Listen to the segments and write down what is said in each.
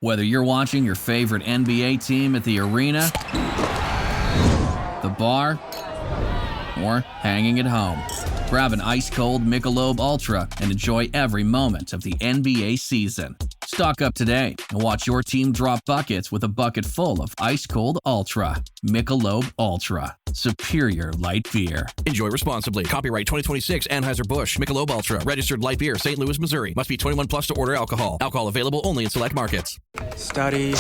Whether you're watching your favorite NBA team at the arena, the bar, or hanging at home, grab an ice-cold Michelob Ultra and enjoy every moment of the NBA season. Stock up today and watch your team drop buckets with a bucket full of ice-cold Ultra. Michelob Ultra. Superior light beer. Enjoy responsibly. Copyright 2026 Anheuser-Busch. Michelob Ultra. Registered light beer. St. Louis, Missouri. Must be 21 plus to order alcohol. Alcohol available only in select markets. Study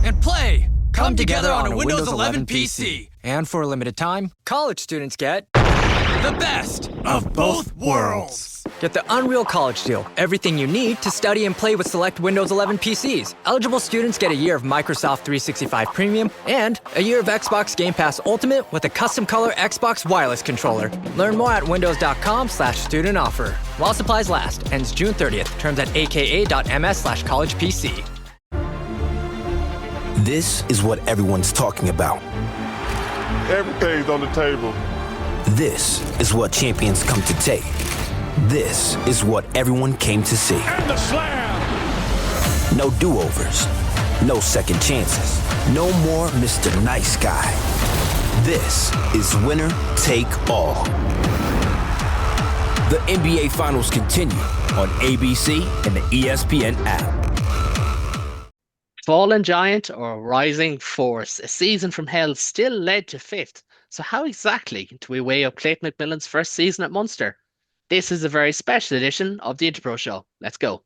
and play come together on a Windows 11 PC. And for a limited time, college students get the best of both worlds. Get the Unreal College Deal. Everything you need to study and play with select Windows 11 PCs. Eligible students get a year of Microsoft 365 Premium and a year of Xbox Game Pass Ultimate with a custom color Xbox wireless controller. Learn more at windows.com/student offer. While supplies last. Ends June 30th. Terms at aka.ms/collegepc. This is what everyone's talking about. Everything's on the table. This is what champions come to take. This is what everyone came to see. And the slam! No do-overs. No second chances. No more Mr. Nice Guy. This is winner take all. The NBA Finals continue on ABC and the ESPN app. Fallen Giant or Rising Force, a season from hell still led to fifth. So how exactly do we weigh up Clayton McMillan's first season at Munster? This is a very special edition of the Interpro Show. Let's go.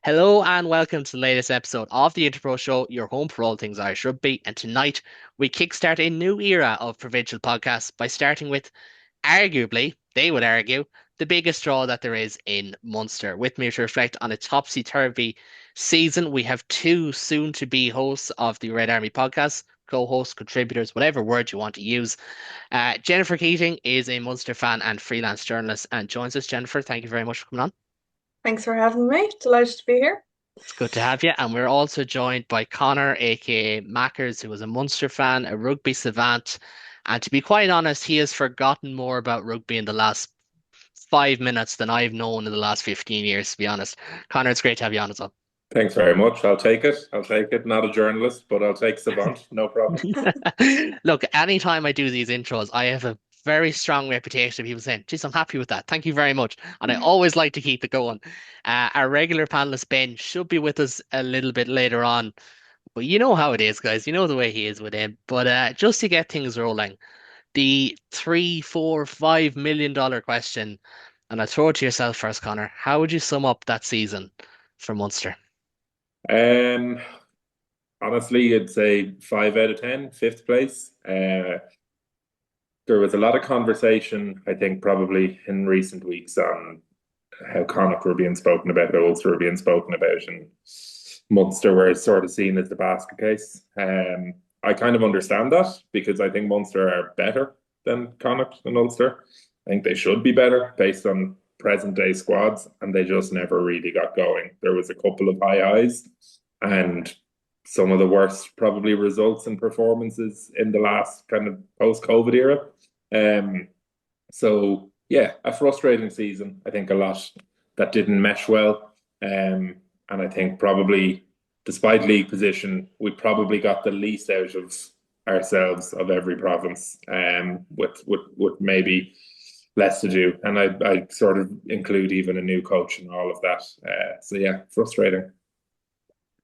Hello and welcome to the latest episode of the Interpro Show, your home for all things Irish rugby. And tonight we kickstart a new era of provincial podcasts by starting with, arguably, they would argue, the biggest draw that there is in Munster. With me to reflect on a topsy-turvy season, we have two soon-to-be hosts of the Red Army podcast, co-hosts, contributors, whatever word you want to use. Jennifer Keating is a Munster fan and freelance journalist and joins us. Jennifer, thank you very much for coming on. Thanks for having me. Delighted to be here. It's good to have you. And we're also joined by Connor, aka Mackers, who is a Munster fan, a rugby savant. And to be quite honest, he has forgotten more about rugby in the last 5 minutes than I've known in the last 15 years, to be honest. Connor, it's great to have you on as well. Thanks very much. I'll take it. Not a journalist, but I'll take savant. No problem. Look, anytime I do these intros, I have a very strong reputation of people saying, geez, I'm happy with that. Thank you very much. And I always like to keep it going. Our regular panelist, Ben, should be with us a little bit later on. But you know how it is, guys. You know the way he is with him. But just to get things rolling, the $3, $4, $5 million question, and I'll throw it to yourself first, Connor. How would you sum up that season for Munster? Honestly, I'd say 5 out of 10, fifth place. There was a lot of conversation, I think, probably in recent weeks on how Connacht were being spoken about, how Ulster were being spoken about, and Munster were sort of seen as the basket case. I kind of understand that because I think Munster are better than Connacht and Ulster. I think they should be better based on present day squads, and they just never really got going. There was a couple of high highs and some of the worst probably results and performances in the last kind of post-COVID era. So yeah, a frustrating season. I think a lot that didn't mesh well. And I think probably despite league position, we probably got the least out of ourselves of every province, with maybe less to do. And I sort of include even a new coach and all of that. So yeah, frustrating.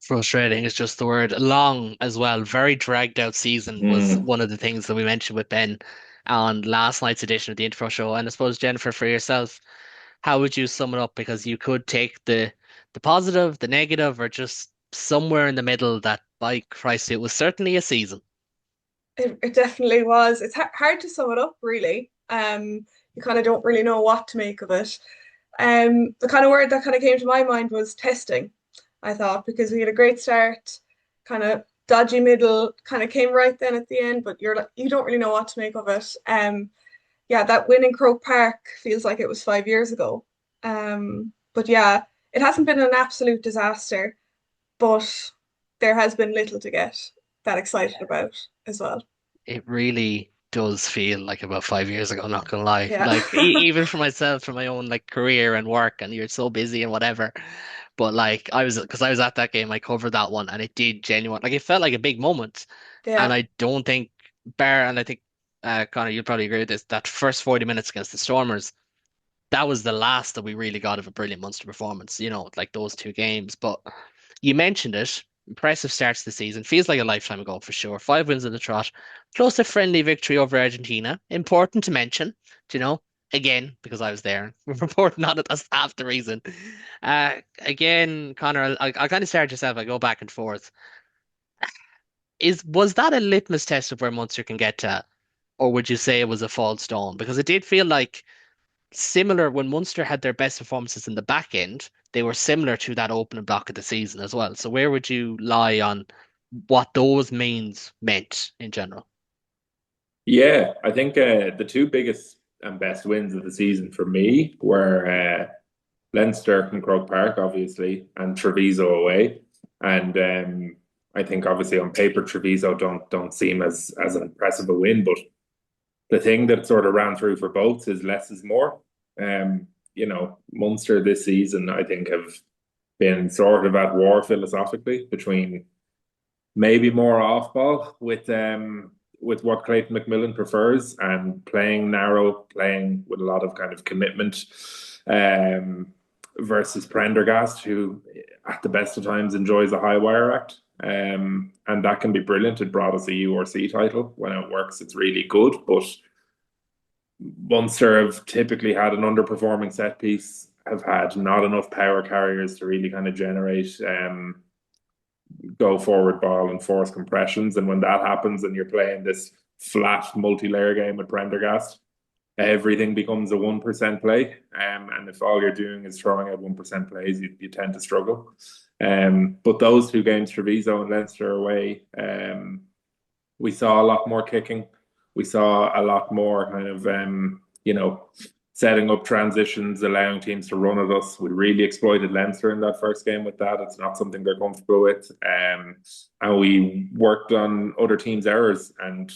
Frustrating is just the word. Long as well. Very dragged out season was one of the things that we mentioned with Ben on last night's edition of the Intro Show. And I suppose, Jennifer, for yourself, how would you sum it up? Because you could take the positive, the negative, or just somewhere in the middle that, by Christ, it was certainly a season. It definitely was. It's hard to sum it up, really. You kind of don't really know what to make of it. The kind of word that kind of came to my mind was testing, I thought, because we had a great start, kind of dodgy middle, kind of came right then at the end, but you don't really know what to make of it. Yeah, that win in Croke Park feels like it was 5 years ago. But yeah, it hasn't been an absolute disaster, but there has been little to get that excited about as well. It really does feel like about 5 years ago, not gonna lie. Yeah. Like even for myself, for my own like career and work, and you're so busy and whatever. But like because I was at that game, I covered that one, and it did genuine like it felt like a big moment. And Yeah. I don't think and I think Connor, you'll probably agree with this, that first 40 minutes against the Stormers, that was the last that we really got of a brilliant Munster performance, like those two games. But you mentioned it. Impressive start to the season. Feels like a lifetime ago for sure. 5 wins in the trot. Plus a friendly victory over Argentina. Important to mention, you know, again, because I was there. We're reporting on it. That's half the reason. Again, Connor, I'll kind of start yourself. I go back and forth. Was that a litmus test of where Munster can get to? Or would you say it was a false stone? Because it did feel like similar when Munster had their best performances in the back end, they were similar to that opening block of the season as well. So where would you lie on what those meant in general? Yeah, I think the two biggest and best wins of the season for me were Leinster and Croke Park, obviously, and Treviso away. And I think obviously on paper Treviso don't seem as impressive a win, but the thing that sort of ran through for both is less is more. Munster this season, I think, have been sort of at war philosophically between maybe more off ball with what Clayton McMillan prefers and playing narrow, playing with a lot of kind of commitment, versus Prendergast, who at the best of times enjoys a high wire act. And that can be brilliant. It brought us a URC title. When it works, it's really good. But Munster have typically had an underperforming set piece, have had not enough power carriers to really kind of generate go forward ball and force compressions. And when that happens and you're playing this flat multi-layer game with Prendergast, everything becomes a 1% play. And if all you're doing is throwing out 1% plays, you tend to struggle. But those two games, Treviso and Leinster away, we saw a lot more kicking. We saw a lot more kind of, setting up transitions, allowing teams to run at us. We really exploited Leinster in that first game with that. It's not something they're comfortable with. And we worked on other teams' errors. And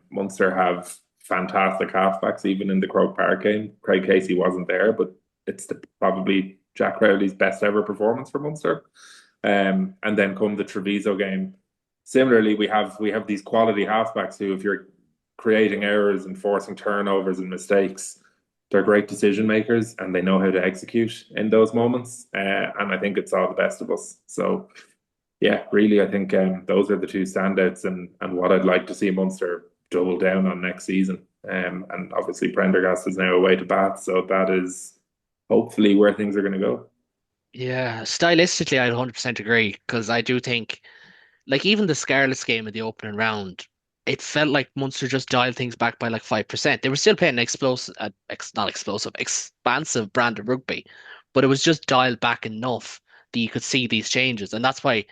Munster have fantastic halfbacks, even in the Croke Park game. Craig Casey wasn't there, but it's probably Jack Crowley's best ever performance for Munster. And then come the Treviso game. Similarly, we have these quality halfbacks who, if you're creating errors and forcing turnovers and mistakes, they're great decision makers and they know how to execute in those moments. And I think it's all the best of us. So, yeah, really, I think those are the two standouts and what I'd like to see Munster double down on next season. And obviously Prendergast is now away to Bath, so that is hopefully where things are going to go. Yeah, stylistically, I'd 100% agree because I do think, like, even the Scarlets game in the opening round, it felt like Munster just dialed things back by like 5%. They were still playing an expansive brand of rugby, but it was just dialed back enough that you could see these changes. And that's why,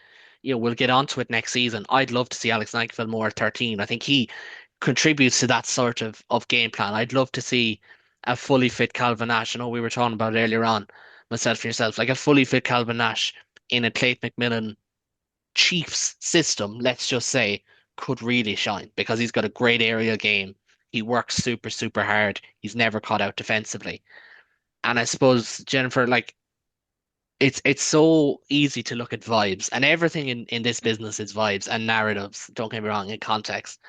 we'll get onto it next season. I'd love to see Alex Nankivell more at 13. I think he contributes to that sort of game plan. I'd love to see a fully fit Calvin Nash. I know we were talking about it earlier on, myself and yourself, like a fully fit Calvin Nash in a Clayton McMillan Chiefs system, let's just say, could really shine because he's got a great aerial game. He works super, super hard. He's never caught out defensively. And I suppose, Jennifer, like it's so easy to look at vibes and everything in this business is vibes and narratives, don't get me wrong, in context.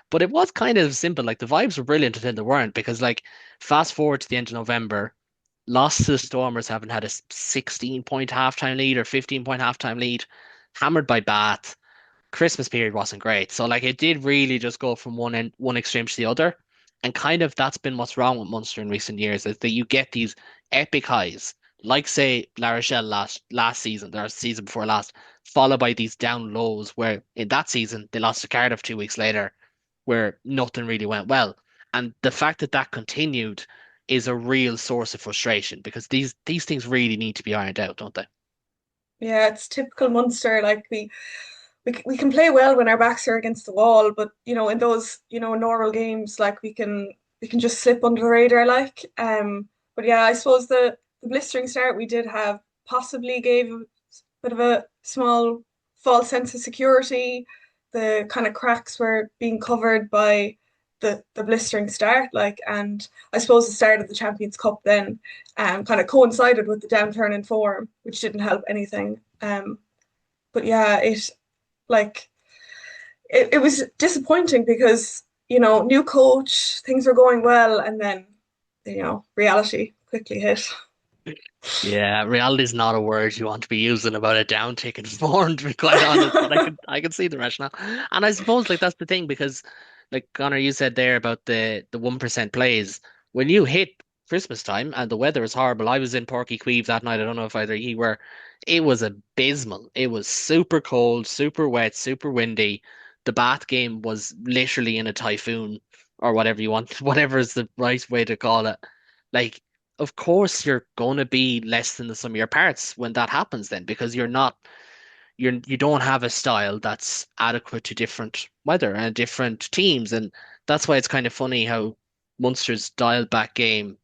But it was kind of simple. Like the vibes were brilliant until they weren't, because like fast forward to the end of November, lost to the Stormers, having had a 16-point halftime lead or 15-point halftime lead, hammered by Bath. Christmas period wasn't great. So like it did really just go from one extreme to the other. And kind of that's been what's wrong with Munster in recent years, is that you get these epic highs, like say La Rochelle last season, their season before last, followed by these down lows where in that season they lost to Cardiff 2 weeks later, where nothing really went well. And the fact that that continued is a real source of frustration because these things really need to be ironed out, don't they? Yeah, it's typical Munster. Like we can play well when our backs are against the wall, but in those normal games, like we can just slip under the radar. Like, but yeah, I suppose the blistering start we did have possibly gave a bit of a small false sense of security. The kind of cracks were being covered by the blistering start, like, and I suppose the start of the Champions Cup then kind of coincided with the downturn in form, which didn't help anything. But yeah, it was disappointing because, new coach, things were going well, and then, reality quickly hit. Yeah, reality is not a word you want to be using about a downtick in form, to be quite honest. But I could see the rationale, and I suppose like that's the thing because, like Connor, you said there about the 1% plays when you hit Christmas time and the weather is horrible. I was in Porky Queeve that night. I don't know if either you were. It was abysmal. It was super cold, super wet, super windy. The Bath game was literally in a typhoon or whatever you want, whatever is the right way to call it. Like of course you're going to be less than the sum of your parts when that happens then because you don't have a style that's adequate to different weather and different teams, and that's why it's kind of funny how Munster's dialed back game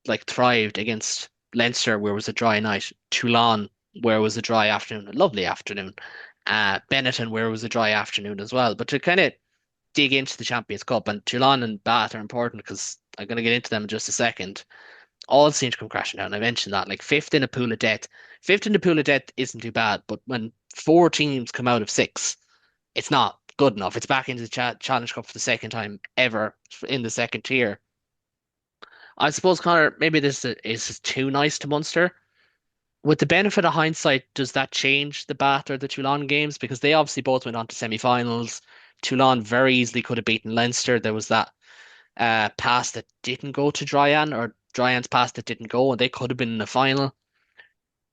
like thrived against Leinster where it was a dry night, Toulon where it was a dry afternoon, a lovely afternoon, Benetton where it was a dry afternoon as well. But to kind of dig into the Champions Cup, and Toulon and Bath are important because I'm going to get into them in just a second, all seem to come crashing down. I mentioned that, like fifth in a pool of death. Fifth in the pool of death isn't too bad, but when four teams come out of six, it's not good enough. It's back into the Challenge Cup for the second time ever in the second tier. I suppose, Connor, maybe this is too nice to Munster. With the benefit of hindsight, does that change the Bath or the Toulon games? Because they obviously both went on to semi-finals. Toulon very easily could have beaten Leinster. There was that pass that didn't go to Dryan, or Dryan's pass that didn't go, and they could have been in the final.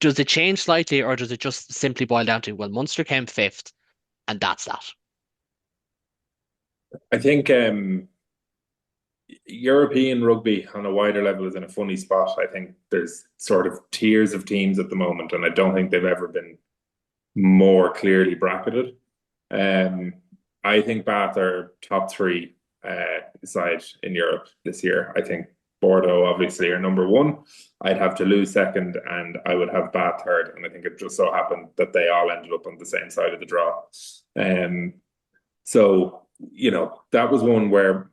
Does it change slightly, or does it just simply boil down to, well, Munster came fifth, and that's that? I think European rugby on a wider level is in a funny spot. I think there's sort of tiers of teams at the moment, and I don't think they've ever been more clearly bracketed. I think Bath are top three side in Europe this year. I think Bordeaux obviously are number one. I'd have Toulouse second, and I would have Bath third. And I think it just so happened that they all ended up on the same side of the draw. So, that was one where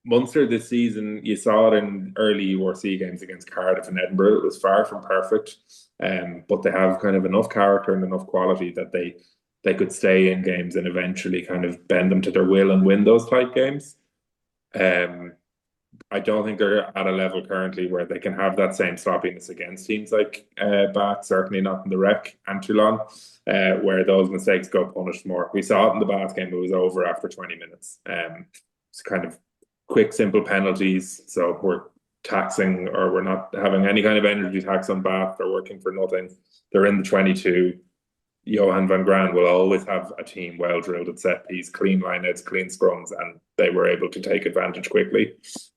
Munster this season, you saw it in early URC games against Cardiff and Edinburgh. It was far from perfect, but they have kind of enough character and enough quality that they could stay in games and eventually kind of bend them to their will and win those tight games. I don't think they're at a level currently where they can have that same sloppiness against teams like Bath, certainly not in the Rec and Toulon, where those mistakes go punished more. We saw it in the Bath game, it was over after 20 minutes. It's kind of quick, simple penalties. So we're taxing, or we're not having any kind of energy tax on Bath. They're working for nothing. They're in the 22. Johan van Graan will always have a team well drilled at set piece, clean lineouts, clean scrums, and they were able to take advantage quickly.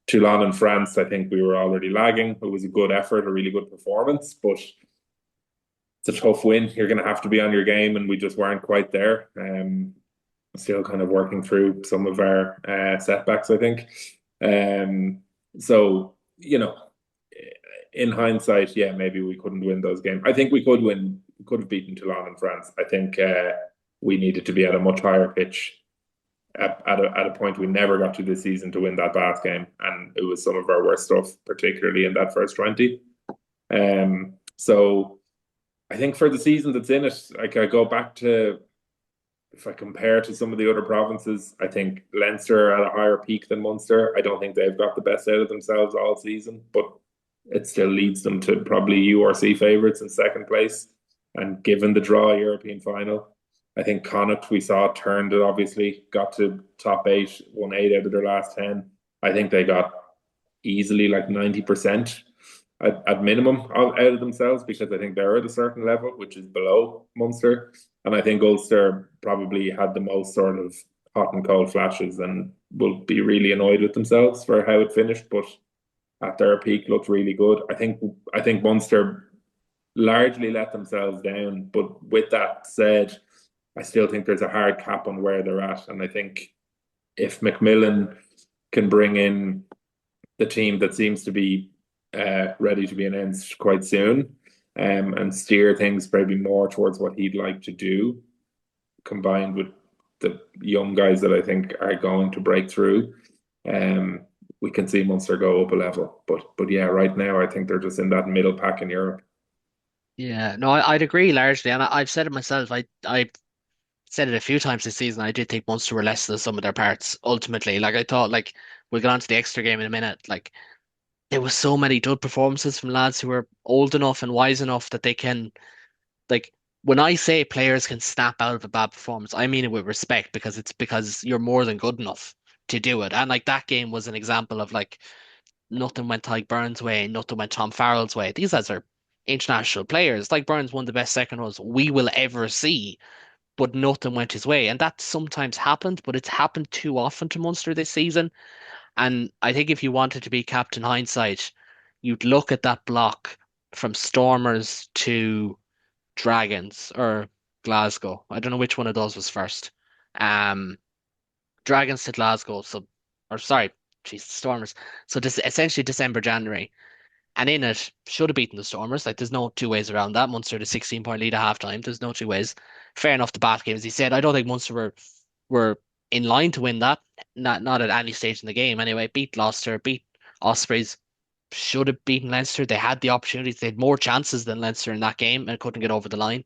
Toulon and France, I think we were already lagging. It was a good effort, a really good performance, but it's a tough win. You're going to have to be on your game, and we just weren't quite there. Still kind of working through some of our setbacks, I think. So, in hindsight, yeah, maybe we couldn't win those games. I think we could win. We could have beaten Toulon and France. I think we needed to be at a much higher pitch at a point we never got to this season to win that Bath game, and it was some of our worst stuff, particularly in that first 20. So I think for the season that's in it, I go back to, if I compare to some of the other provinces, I think Leinster are at a higher peak than Munster. I don't think they've got the best out of themselves all season, but it still leads them to probably URC favourites in second place. And given the draw European final, I think Connacht, we saw, turned it, obviously, got to top 8, won 8 out of their last 10. I think they got easily like 90% at minimum out of themselves, because I think they're at a certain level, which is below Munster. And I think Ulster probably had the most sort of hot and cold flashes and will be really annoyed with themselves for how it finished, but at their peak looked really good. I think Munster largely let themselves down, but with that said, I still think there's a hard cap on where they're at. And I think if Macmillan can bring in the team that seems to be ready to be announced quite soon, and steer things maybe more towards what he'd like to do, combined with the young guys that I think are going to break through, we can see Munster go up a level. But yeah, right now I think they're just in that middle pack in Europe. Yeah, no, I'd agree largely, and I've said it myself. I said it a few times this season. I did think Munster were less than the sum of their parts ultimately. Like I thought, like we'll get on to the extra game in a minute. Like there was so many good performances from lads who are old enough and wise enough that they can like when I say players can snap out of a bad performance, I mean it with respect because it's because you're more than good enough to do it. And like that game was an example of like nothing went Tyke Burns' way, nothing went Tom Farrell's way. These guys are international players. Like Burns won the best second rows we will ever see, but nothing went his way. And that sometimes happened, but it's happened too often to Munster this season. And I think if you wanted to be Captain Hindsight, you'd look at that block from Stormers to Dragons or Glasgow. I don't know which one of those was first. Um, Dragons to Glasgow. So, or sorry, geez, Stormers. So this essentially December, January, and in it should have beaten the Stormers. Like there's no two ways around that. Munster had a 16-point lead at halftime. There's no two ways. Fair enough. The bat game, as he said, I don't think Munster were in line to win that. Not at any stage in the game. Anyway, beat Gloucester, beat Ospreys. Should have beaten Leinster. They had the opportunities. They had more chances than Leinster in that game and couldn't get over the line.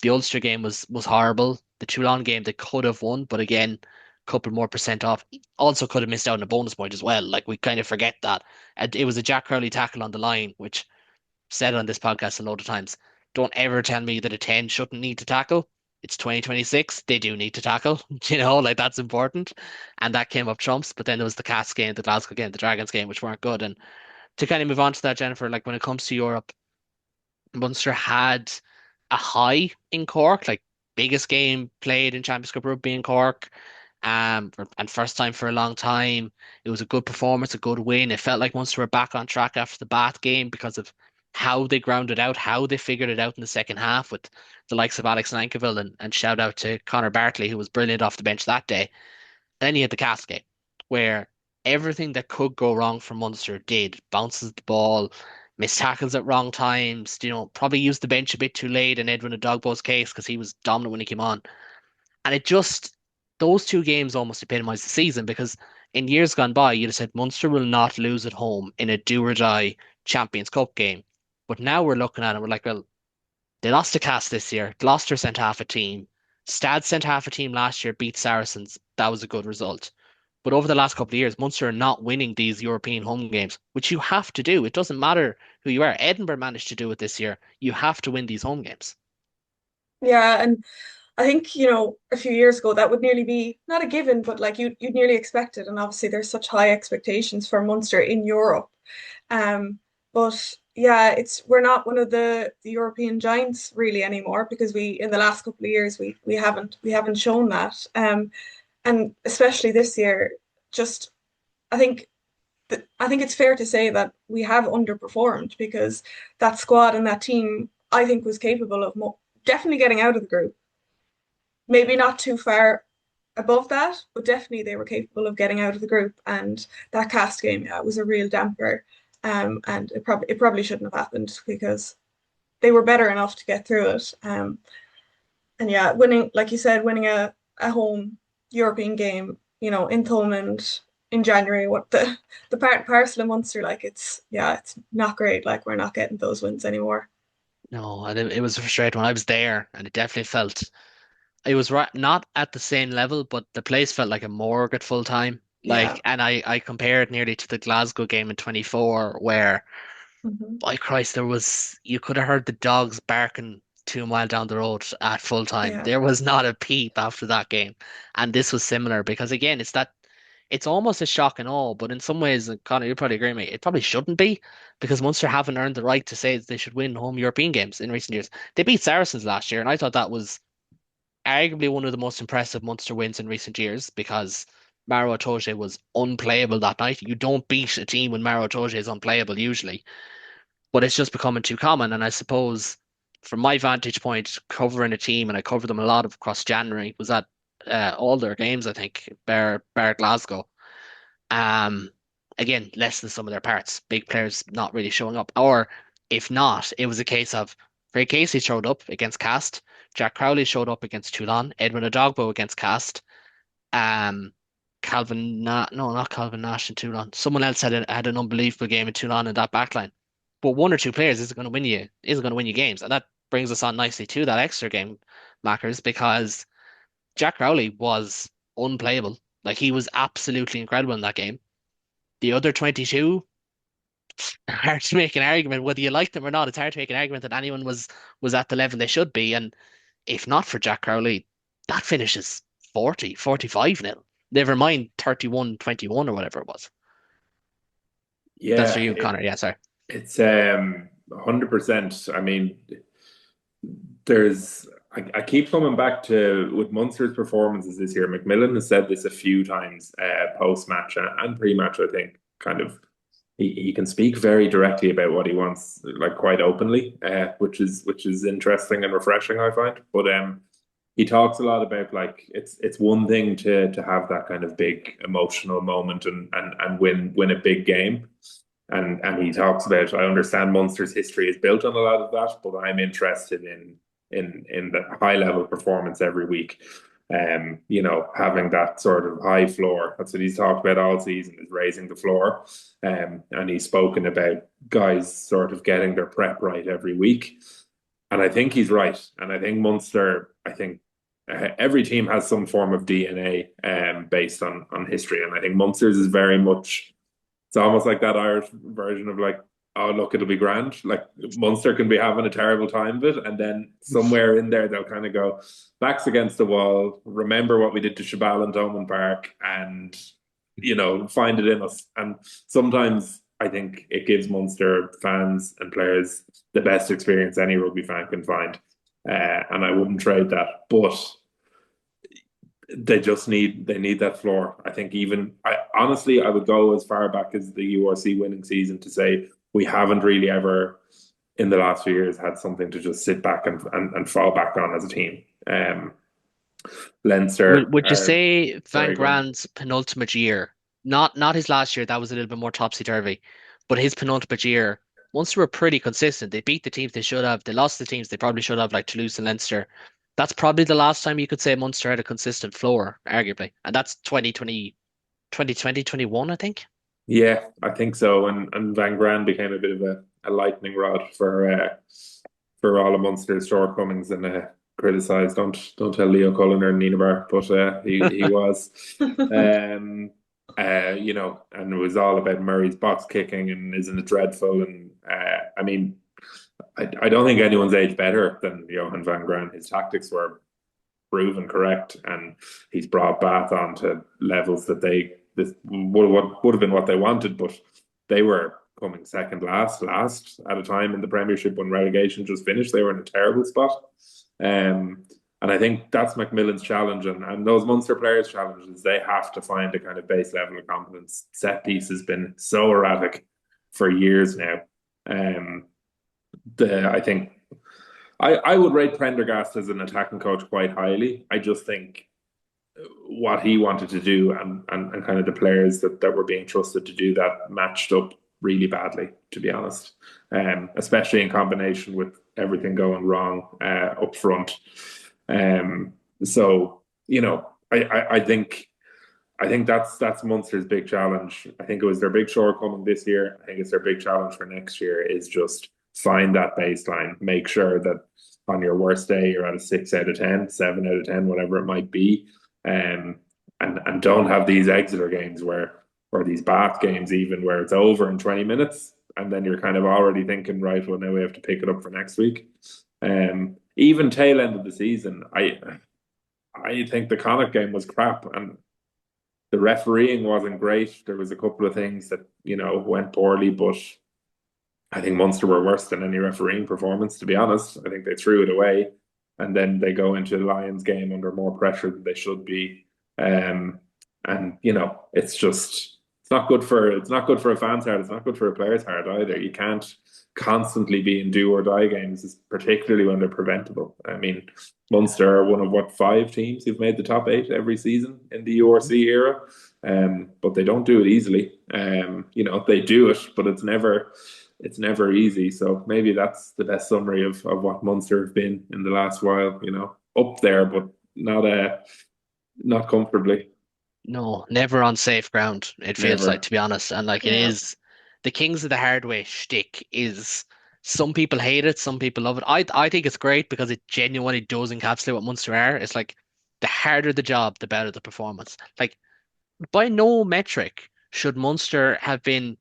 The Ulster game was horrible. The Toulon game they could have won, but again, a couple more percent off. Also could have missed out on a bonus point as well. Like we kind of forget that. And it was a Jack Crowley tackle on the line, which said on this podcast a load of times. Don't ever tell me that a 10 shouldn't need to tackle. It's 2026. They do need to tackle. Like that's important. And that came up trumps. But then there was the Cast game, the Glasgow game, the Dragons game, which weren't good. And to kind of move on to that, Jennifer, like when it comes to Europe, Munster had a high in Cork, like biggest game played in Champions Cup rugby in Cork, and first time for a long time. It was a good performance, a good win. It felt like Munster were back on track after the Bath game because of how they grounded out, how they figured it out in the second half with the likes of Alex Nankivell and shout out to Connor Bartley, who was brilliant off the bench that day. Then you had the Cast game, where everything that could go wrong for Munster did. Bounces the ball, missed tackles at wrong times, probably used the bench a bit too late in Edwin Adogbo's case because he was dominant when he came on. And those two games almost epitomised the season because in years gone by, you'd have said Munster will not lose at home in a do or die Champions Cup game. But now we're looking at it, we're like, well, they lost to Cast this year. Gloucester sent half a team. Stad sent half a team last year, beat Saracens. That was a good result. But over the last couple of years, Munster are not winning these European home games, which you have to do. It doesn't matter who you are. Edinburgh managed to do it this year. You have to win these home games. Yeah, and I think, a few years ago that would nearly be not a given, but like you'd nearly expect it. And obviously there's such high expectations for Munster in Europe. But yeah, we're not one of the European giants really anymore because we in the last couple of years we haven't shown that. And especially this year, just I think I think it's fair to say that we have underperformed because that squad and that team I think was capable of definitely getting out of the group. Maybe not too far above that, but definitely they were capable of getting out of the group. And that Cast game, yeah, was a real damper. And it probably shouldn't have happened because they were better enough to get through it. And yeah, winning, like you said, winning a home European game, in Thomond in January, what the part and parcel of Munster, like it's not great. Like we're not getting those wins anymore. No, and it was a frustrating one. I was there, and it definitely felt it was right, not at the same level, but the place felt like a morgue at full time. Yeah. Like, and I compare it nearly to the Glasgow game in 24, where Hmm. by Christ, you could have heard the dogs barking 2 mile down the road at full time. Yeah. There was not a peep after that game. And this was similar because again, it's almost a shock and awe, but in some ways, and Connor, you probably agree with me, it probably shouldn't be because Munster haven't earned the right to say that they should win home European games in recent years. They beat Saracens last year, and I thought that was arguably one of the most impressive Munster wins in recent years because Maro Itoje was unplayable that night. You don't beat a team when Maro Itoje is unplayable usually, but it's just becoming too common. And I suppose from my vantage point, covering a team, and I covered them a lot across January, was at all their games, I think, bar Glasgow. Um, Again, less than some of their parts. Big players not really showing up. Or if not, it was a case of Ray Casey showed up against Cast, Jack Crowley showed up against Toulon, Edwin Adogbo against Cast. Um, not Calvin Nash in Toulon. Someone else had an unbelievable game in Toulon in that backline. But one or two players isn't going to win you games, and that brings us on nicely to that extra game, Mackers, because Jack Crowley was unplayable. Like he was absolutely incredible in that game. The other 22, hard to make an argument whether you like them or not. It's hard to make an argument that anyone was at the level they should be. And if not for Jack Crowley, that finishes 45 nil. Never mind 31-21 or whatever it was. That's Yeah, for you, Connor. Yeah, sorry. it's 100%. I mean, I keep coming back to with Munster's performances this year. McMillan has said this a few times post match and pre match. I think kind of he can speak very directly about what he wants, like quite openly, which is interesting and refreshing, I find. But he talks a lot about like it's one thing to have that kind of big emotional moment and win a big game. And he talks about, I understand Munster's history is built on a lot of that, but I'm interested in the high level performance every week. Having that sort of high floor. That's what he's talked about all season, is raising the floor. And he's spoken about guys sort of getting their prep right every week. And I think he's right. And I think Munster, every team has some form of DNA based on history. And I think Munster's is very much, it's almost like that Irish version of like, oh, look, it'll be grand. Like Munster can be having a terrible time of it. And then somewhere in there, they'll kind of go, backs against the wall, remember what we did to Shabal and Thomond Park and, find it in us. And sometimes I think it gives Munster fans and players the best experience any rugby fan can find. And I wouldn't trade that. But they need that floor. I think honestly, I would go as far back as the URC winning season to say we haven't really ever in the last few years had something to just sit back and fall back on as a team. Leinster. Would you say Van Grand's penultimate year, not his last year, that was a little bit more topsy-turvy, but his penultimate year, Munster were pretty consistent. They beat the teams they should have. They lost the teams they probably should have, like Toulouse and Leinster. That's probably the last time you could say Munster had a consistent floor, arguably. And that's 2021, I think. Yeah, I think so. And Van Grand became a bit of a lightning rod for all of Munster's shortcomings and criticised. Don't tell Leo Cullen or Nina Bar, but he was. And it was all about Murray's box kicking and isn't it dreadful? And I don't think anyone's aged better than Johan van Graan. His tactics were proven correct, and he's brought Bath on to levels that this would have been what they wanted, but they were coming second last at a time in the Premiership when relegation just finished. They were in a terrible spot. And I think that's McMillan's challenge, and those Munster players' challenges. They have to find a kind of base level of competence. Set piece has been so erratic for years now. I think I would rate Prendergast as an attacking coach quite highly. I just think what he wanted to do and kind of the players that were being trusted to do that matched up really badly, to be honest. Especially in combination with everything going wrong up front. So I think that's Munster's big challenge. I think it was their big shortcoming this year. I think it's their big challenge for next year is just find that baseline. Make sure that on your worst day you're at a 6 out of 10, 7 out of 10, whatever it might be. And don't have these Exeter games or these Bath games even where it's over in 20 minutes and then you're kind of already thinking, right, well now we have to pick it up for next week. Even tail end of the season, I think the Connacht game was crap and the refereeing wasn't great. There was a couple of things that went poorly, but I think Munster were worse than any refereeing performance, to be honest. I think they threw it away and then they go into the Lions game under more pressure than they should be. It's not good for a fan's heart. It's not good for a player's heart either. You can't constantly be in do or die games, particularly when they're preventable. I mean, Munster are one of 5 teams who've made the top 8 every season in the URC era. But they don't do it easily. They do it, but it's never easy. So maybe that's the best summary of what Munster have been in the last while. Up there, but not comfortably. No, never on safe ground, it feels like, Never. to be honest. And like it Yeah. is the Kings of the Hard Way shtick is some people hate it, some people love it. I think it's great because it genuinely does encapsulate what Munster are. It's like the harder the job, the better the performance. Like by no metric should Munster have been,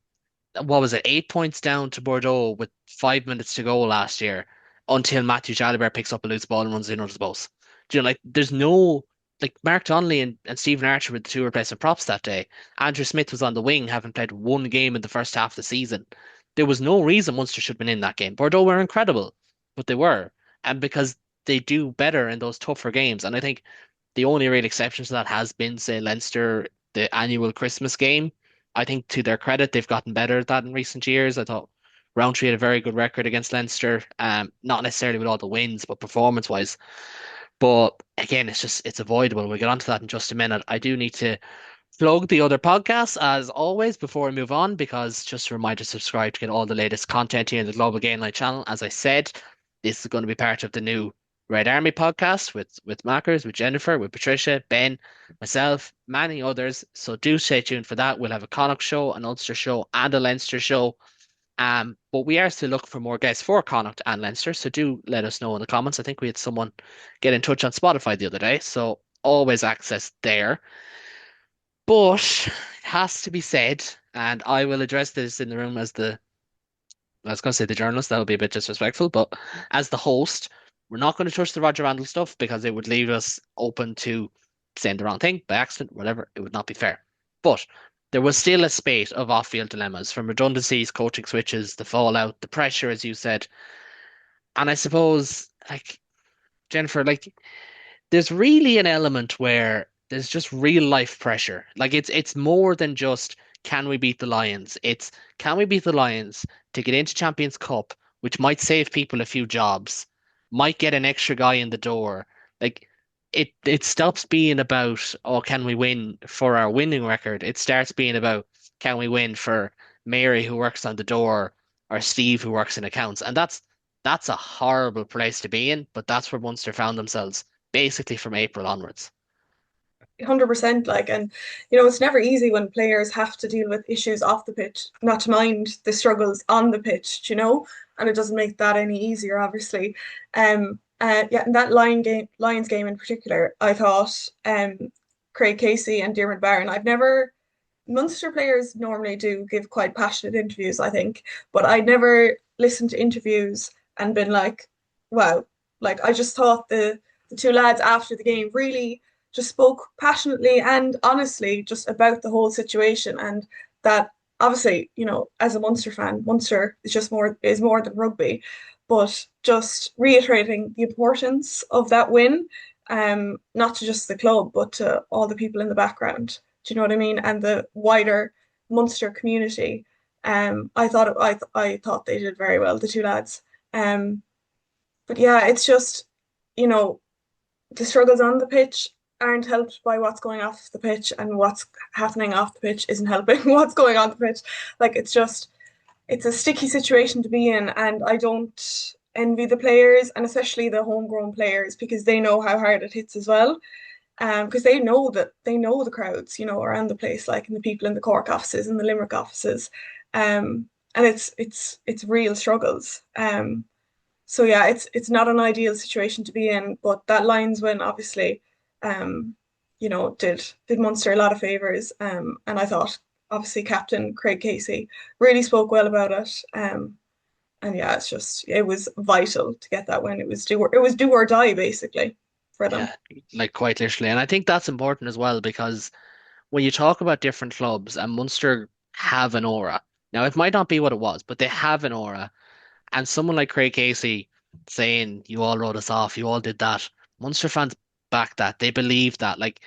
what was it, 8 points down to Bordeaux with 5 minutes to go last year until Matthew Jalibert picks up a loose ball and runs in under the post. Do you know, like there's no, like Mark Donnelly and Stephen Archer were the two replacement props that day. Andrew Smith was on the wing, having played one game in the first half of the season. There was no reason Munster should have been in that game. Bordeaux were incredible, but they were. And because they do better in those tougher games. And I think the only real exception to that has been, say, Leinster, the annual Christmas game. I think to their credit, they've gotten better at that in recent years. I thought Roundtree had a very good record against Leinster, not necessarily with all the wins, but performance-wise. But again, it's avoidable. We'll get onto that in just a minute. I do need to plug the other podcasts as always before we move on, because just a reminder, subscribe to get all the latest content here in the Global Game Night channel. As I said, this is going to be part of the new Red Army podcast with Mackers, with Jennifer, with Patricia, Ben, myself, many others. So do stay tuned for that. We'll have a Connacht show, an Ulster show, and a Leinster show. But we are still looking for more guests for Connacht and Leinster. So do let us know in the comments. I think we had someone get in touch on Spotify the other day. So always access there. But it has to be said, and I will address this in the room as I was going to say the journalist, that would be a bit disrespectful, but as the host, we're not going to touch the Roger Randall stuff because it would leave us open to saying the wrong thing by accident, whatever. It would not be fair. But there was still a spate of off-field dilemmas, from redundancies, coaching switches, the fallout, the pressure, as you said. And I suppose, like, Jennifer, like, there's really an element where there's just real life pressure. Like it's more than just can we beat the Lions? It's can we beat the Lions to get into Champions Cup, which might save people a few jobs, might get an extra guy in the door. Like it stops being about, oh, can we win for our winning record? It starts being about, can we win for Mary who works on the door, or Steve who works in accounts? And that's a horrible place to be in, but that's where Munster found themselves basically from April onwards. 100%. Like, and it's never easy when players have to deal with issues off the pitch, not to mind the struggles on the pitch, and it doesn't make that any easier, obviously. Yeah, in that Lions game in particular, I thought Craig Casey and Diarmuid Barron, Munster players normally do give quite passionate interviews, I think, but I'd never listened to interviews and been like, wow. Like, I just thought the two lads after the game really just spoke passionately and honestly just about the whole situation, and that obviously, as a Munster fan, Munster is more than rugby, but just reiterating the importance of that win, not to just the club, but to all the people in the background. Do you know what I mean? And the wider Munster community. I thought they did very well, the two lads. But yeah, it's just, you know, the struggles on the pitch aren't helped by what's going off the pitch, and what's happening off the pitch isn't helping what's going on the pitch. Like, it's a sticky situation to be in, and I don't envy the players, and especially the homegrown players, because they know how hard it hits as well. Because they know the crowds, around the place, like, and the people in the Cork offices and the Limerick offices, and it's real struggles. So yeah, it's not an ideal situation to be in, but that Lions win obviously, did Munster a lot of favours. And I thought obviously Captain Craig Casey really spoke well about it. And yeah, it was vital to get that win. It was do or die basically for them. Yeah, like quite literally. And I think that's important as well, because when you talk about different clubs, and Munster have an aura. Now, it might not be what it was, but they have an aura. And someone like Craig Casey saying, you all wrote us off, you all did that. Munster fans back that. They believe that. Like,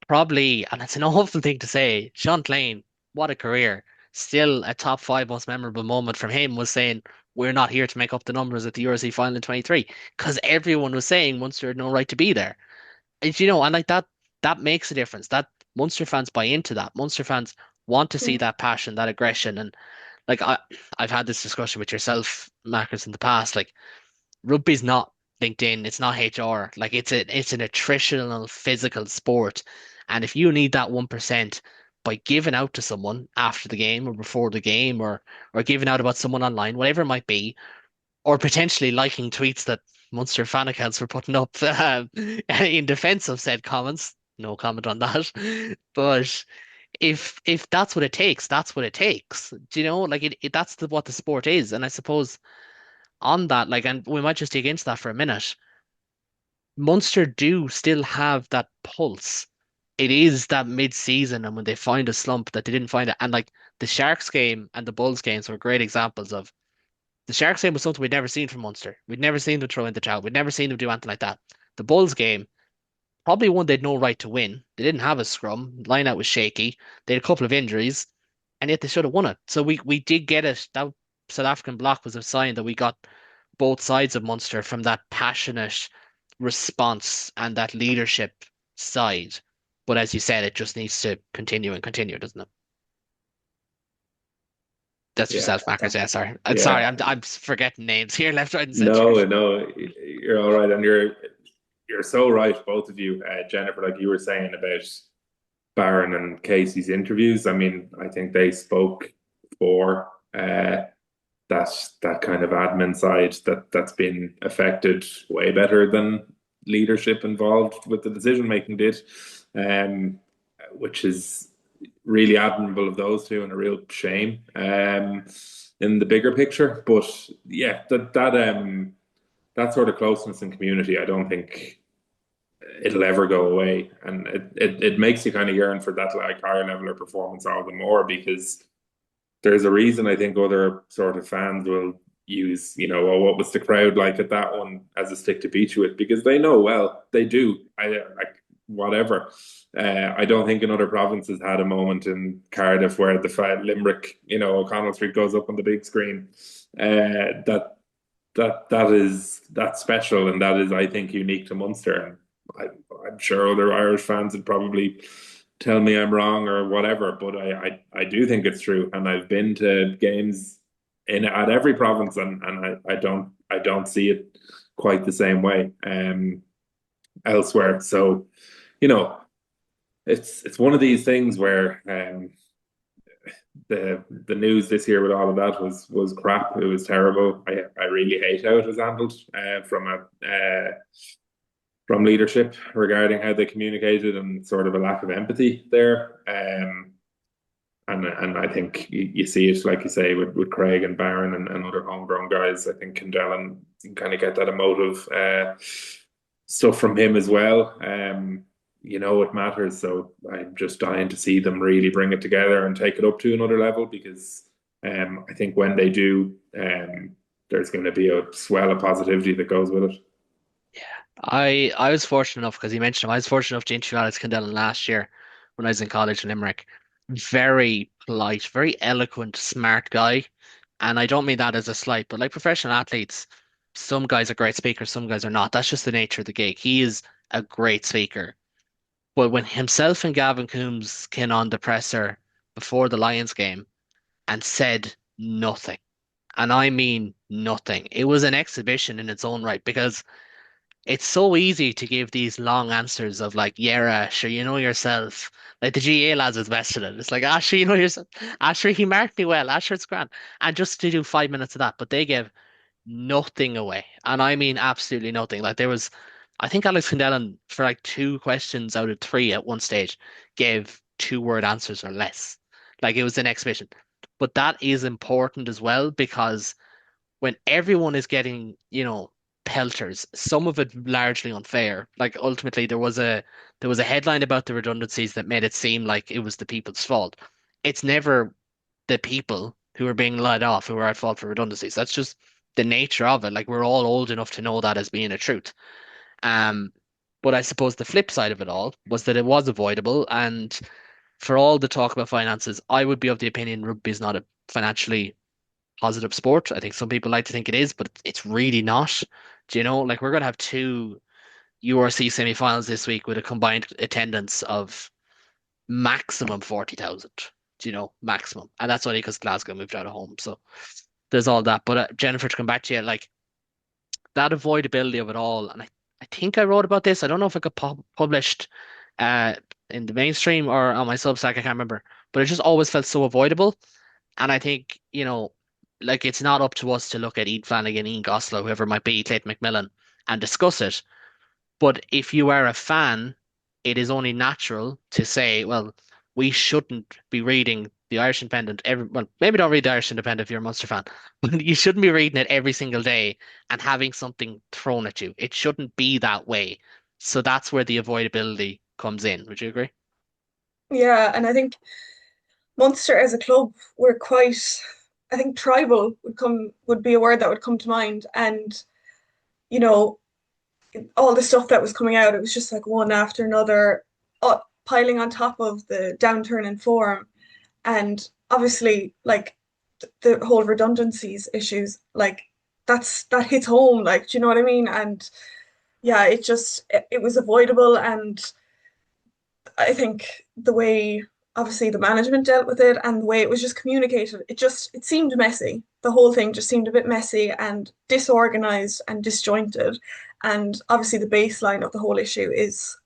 probably, and it's an awful thing to say, Sean Klein, what a career. Still a top five most memorable moment from him was saying, we're not here to make up the numbers at the Euro final in 23. Because everyone was saying Munster had no right to be there. And like that makes a difference. That Munster fans buy into that. Munster fans want to see Mm. that passion, that aggression. And like I've had this discussion with yourself, Marcus, in the past. Like, rugby's not LinkedIn, it's not HR. Like, it's an attritional physical sport. And if you need that 1% by giving out to someone after the game or before the game, or giving out about someone online, whatever it might be, or potentially liking tweets that Munster fan accounts were putting up in defense of said comments. No comment on that. But if that's what it takes, that's what it takes. Do you know? Like that's what the sport is. And I suppose on that, like, and we might just dig into that for a minute. Munster do still have that pulse. It is that mid-season, and when they find a slump that they didn't find it, and like the Sharks game and the Bulls games were great examples of. The Sharks game was something we'd never seen from Munster. We'd never seen them throw in the towel. We'd never seen them do anything like that. The Bulls game, probably one they'd no right to win. They didn't have a scrum. Lineout was shaky. They had a couple of injuries, and yet they should have won it. So we did get it. That South African block was a sign that we got both sides of Munster from that passionate response and that leadership side. But as you said, it just needs to continue and continue, doesn't it? That's Yeah. yourself, Mackers. Yeah, sorry. I'm Yeah. sorry. I'm forgetting names here, left, right, and center. No, you're all right, and you're so right, both of you, Jennifer. Like you were saying about Barron and Casey's interviews. I mean, I think they spoke for that kind of admin side that's been affected way better than leadership involved with the decision making did, which is really admirable of those two and a real shame in the bigger picture. But yeah, that sort of closeness and community, I don't think it'll ever go away, and it makes you kind of yearn for that like higher level of performance all the more, because there's a reason I think other sort of fans will use, well, what was the crowd like at that one as a stick to beat you with, because they know, well, they do. I like whatever. I don't think another province has had a moment in Cardiff where the Limerick, O'Connell Street goes up on the big screen. That's special, and that is, I think, unique to Munster. And I'm sure other Irish fans would probably tell me I'm wrong or whatever, but I do think it's true, and I've been to games at every province, and I don't see it quite the same way elsewhere. So, it's one of these things where the news this year with all of that was crap. It was terrible. I really hate how it was handled from leadership regarding how they communicated, and sort of a lack of empathy there. And I think you see it, like you say, with Craig and Barron and other homegrown guys. I think Candellin, you can kind of get that emotive stuff from him as well. It matters. So I'm just dying to see them really bring it together and take it up to another level, because I think when they do, there's going to be a swell of positivity that goes with it. I was fortunate enough, because you mentioned him, I was fortunate enough to interview Alex Candellin last year when I was in college in Limerick. Very polite, very eloquent, smart guy. And I don't mean that as a slight, but like professional athletes, some guys are great speakers, some guys are not. That's just the nature of the gig. He is a great speaker. But when himself and Gavin Coombs came on the presser before the Lions game and said nothing, and I mean nothing, it was an exhibition in its own right, because it's so easy to give these long answers of like, yeah, sure, you know yourself. Like the GA lads is best at it. It's like, sure, you know yourself. Sure, he marked me well. Sure, it's grand. And just to do 5 minutes of that, but they gave nothing away. And I mean absolutely nothing. Like there was, I think Alex Candellin, for like 2 questions out of 3 at one stage, gave 2-word answers or less. Like it was an exhibition. But that is important as well, because when everyone is getting, pelters, some of it largely unfair. Like ultimately there was a headline about the redundancies that made it seem like it was the people's fault. It's never the people who are being let off who are at fault for redundancies. That's just the nature of it. Like we're all old enough to know that as being a truth. Um, but I suppose the flip side of it all was that it was avoidable. And for all the talk about finances, I would be of the opinion rugby is not a financially positive sport. I think some people like to think it is, but it's really not. Do you know, like we're going to have 2 URC semi-finals this week with a combined attendance of maximum 40,000. Do you know, maximum, and that's only because Glasgow moved out of home. So there's all that. But Jennifer, to come back to you, like that avoidability of it all, and I think I wrote about this. I don't know if it got published in the mainstream or on my Substack, I can't remember, but it just always felt so avoidable. And I think, like it's not up to us to look at Ian Flanagan, Ian Goslow, whoever it might be, Clayton McMillan, and discuss it. But if you are a fan, it is only natural to say, well, we shouldn't be reading the Irish Independent well, maybe don't read the Irish Independent if you're a Munster fan, but you shouldn't be reading it every single day and having something thrown at you. It shouldn't be that way. So that's where the avoidability comes in. Would you agree? Yeah, and I think Munster as a club, we're quite, I think tribal would be a word that would come to mind. And, you know, all the stuff that was coming out, it was just like one after another, piling on top of the downturn in form. And obviously, like the whole redundancies issues, like that hits home, like, do you know what I mean? And yeah, it was avoidable. And I think the way obviously the management dealt with it and the way it was just communicated, it seemed messy. The whole thing just seemed a bit messy and disorganized and disjointed. And obviously the baseline of the whole issue is,